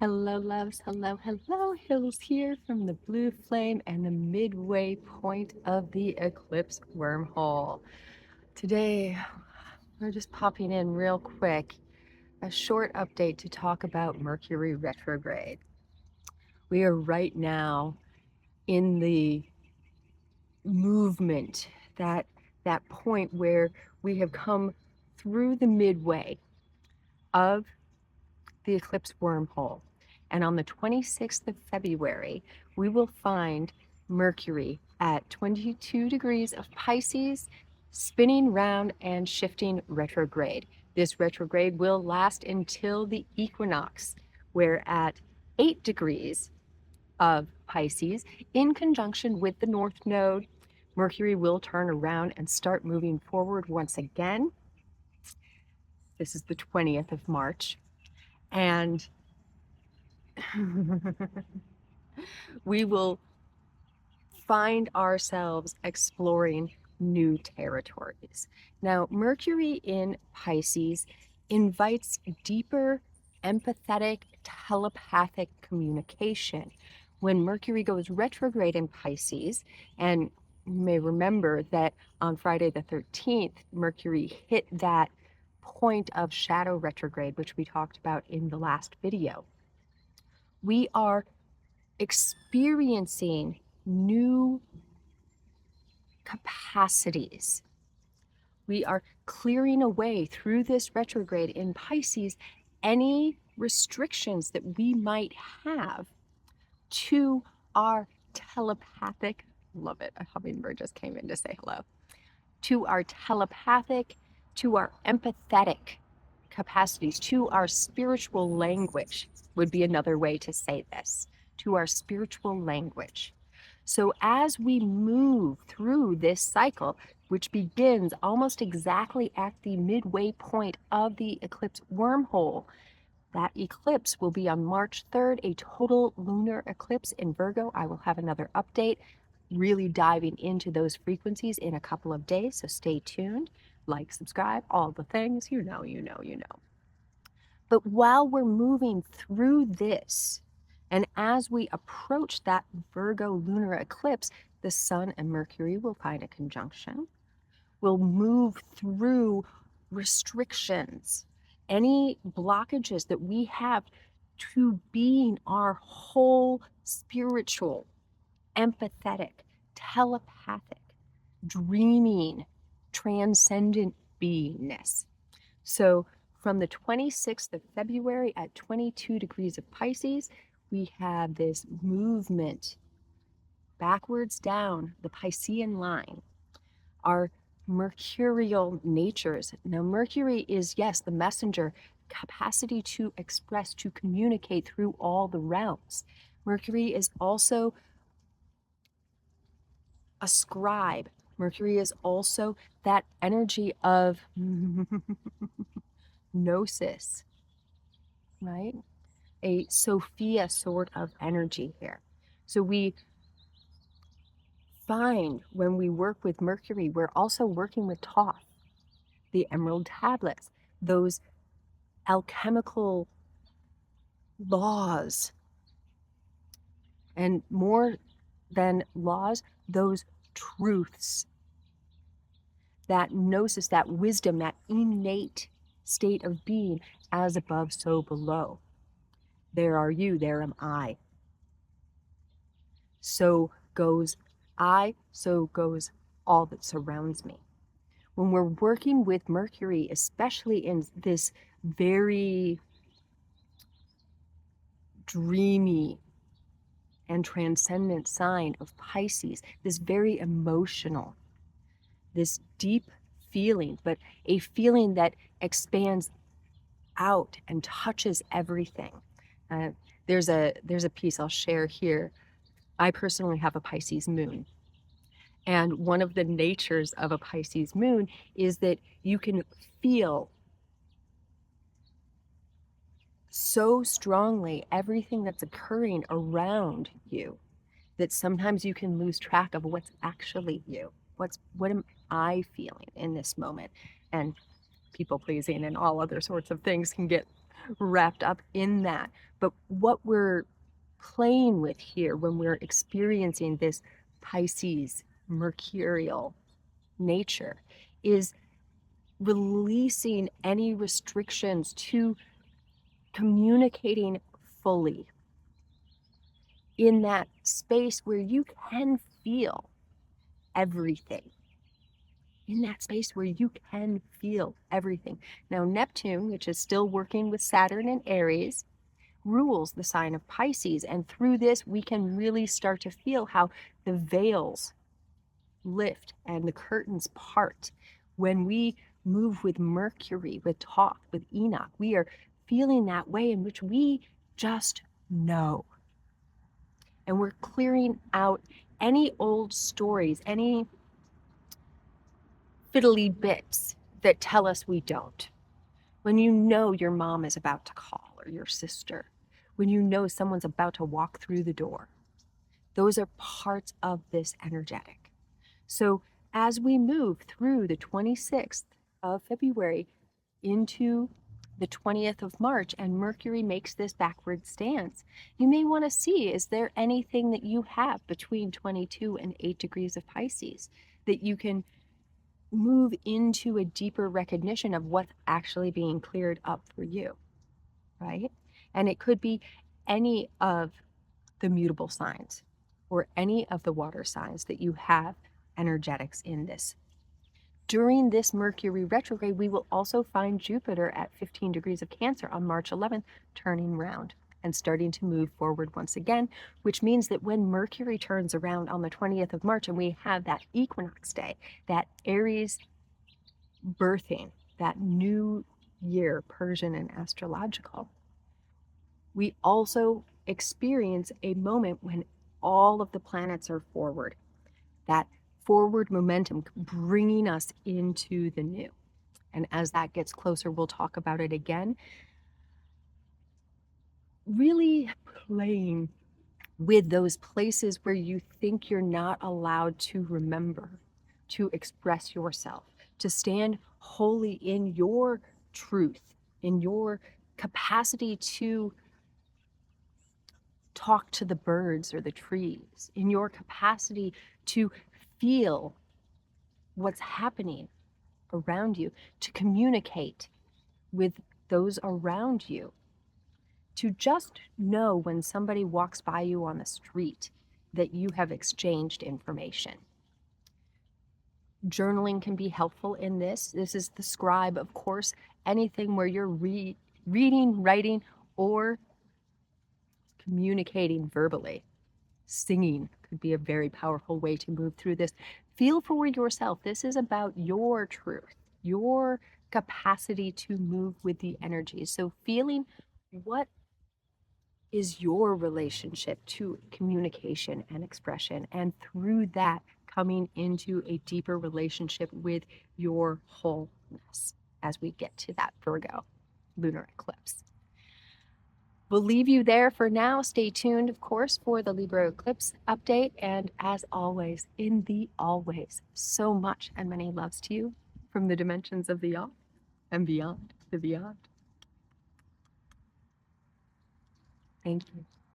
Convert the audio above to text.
Hello, loves. Hello, hello. Hills here from the blue flame and the midway point of the eclipse wormhole. Today, we're just popping in real quick, a short update to talk about Mercury retrograde. We are right now in the movement, that point where we have come through the midway of the eclipse wormhole. And on the 26th of February, we will find Mercury at 22 degrees of Pisces, spinning round and shifting retrograde. This retrograde will last until the equinox, where at 8 degrees of Pisces, in conjunction with the North Node, Mercury will turn around and start moving forward once again. This is the 20th of March. And we will find ourselves exploring new territories. Now, Mercury in Pisces invites deeper, empathetic, telepathic communication. When Mercury goes retrograde in Pisces, and you may remember that on Friday the 13th, Mercury hit that point of shadow retrograde, which we talked about in the last video. We are experiencing new capacities. We are clearing away through this retrograde in Pisces any restrictions that we might have to our telepathic, love it, a hummingbird just came in to say hello, to our telepathic, to our empathetic capacities, to our spiritual language would be another way to say this, to our spiritual language. So as we move through this cycle, which begins almost exactly at the midway point of the eclipse wormhole, that eclipse will be on March 3rd, a total lunar eclipse in Virgo. I will have another update, really diving into those frequencies in a couple of days, so stay tuned. Like, subscribe, all the things, you know. But while we're moving through this, and as we approach that Virgo lunar eclipse, the Sun and Mercury will find a conjunction. We'll move through restrictions, any blockages that we have to being our whole spiritual, empathetic, telepathic, dreaming, transcendent beingness. So from the 26th of February at 22 degrees of Pisces, we have this movement backwards down the Piscean line, our mercurial natures. Now, Mercury is, yes, the messenger, capacity to express, to communicate through all the realms. Mercury is also a scribe. Mercury is also that energy of gnosis, right? A Sophia sort of energy here. So we find when we work with Mercury, we're also working with Thoth, the emerald tablets, those alchemical laws, and more than laws, those truths, that gnosis, that wisdom, that innate state of being, as above, so below. There are you, there am I. So goes I, so goes all that surrounds me. When we're working with Mercury, especially in this very dreamy and transcendent sign of Pisces, this very emotional, this deep feeling, but a feeling that expands out and touches everything. There's a piece I'll share here. I personally have a Pisces moon. And one of the natures of a Pisces moon is that you can feel so strongly everything that's occurring around you that sometimes you can lose track of what's actually you. What am I feeling in this moment? And people pleasing and all other sorts of things can get wrapped up in that. But what we're playing with here when we're experiencing this Pisces mercurial nature is releasing any restrictions to communicating fully in that space where you can feel everything. In that space where you can feel everything. Now, Neptune, which is still working with Saturn and Aries, rules the sign of Pisces. And through this, we can really start to feel how the veils lift and the curtains part. When we move with Mercury, with Thoth, with Enoch, we are feeling that way in which we just know. And we're clearing out any old stories, any fiddly bits that tell us we don't. When you know your mom is about to call or your sister, when you know someone's about to walk through the door, those are parts of this energetic. So as we move through the 26th of February into the 20th of March and Mercury makes this backward stance, you may want to see, is there anything that you have between 22 and 8 degrees of Pisces that you can move into a deeper recognition of what's actually being cleared up for you, right? And it could be any of the mutable signs or any of the water signs that you have energetics in this. During this Mercury retrograde, we will also find Jupiter at 15 degrees of Cancer on March 11th, turning round and starting to move forward once again, which means that when Mercury turns around on the 20th of March and we have that equinox day, that Aries birthing, that new year, Persian and astrological, we also experience a moment when all of the planets are forward, that forward momentum bringing us into the new. And as that gets closer, we'll talk about it again. Really playing with those places where you think you're not allowed to remember, to express yourself, to stand wholly in your truth, in your capacity to talk to the birds or the trees, in your capacity to feel what's happening around you, to communicate with those around you, to just know when somebody walks by you on the street that you have exchanged information. Journaling can be helpful in this. This is the scribe, of course, anything where you're reading, writing, or communicating verbally. Singing could be a very powerful way to move through this. Feel for yourself. This is about your truth, your capacity to move with the energies. So feeling what is your relationship to communication and expression, and through that coming into a deeper relationship with your wholeness as we get to that Virgo lunar eclipse. We'll leave you there for now. Stay tuned, of course, for the Libra eclipse update. And as always, in the always, so much and many loves to you from the dimensions of the all and beyond the beyond. Thank you.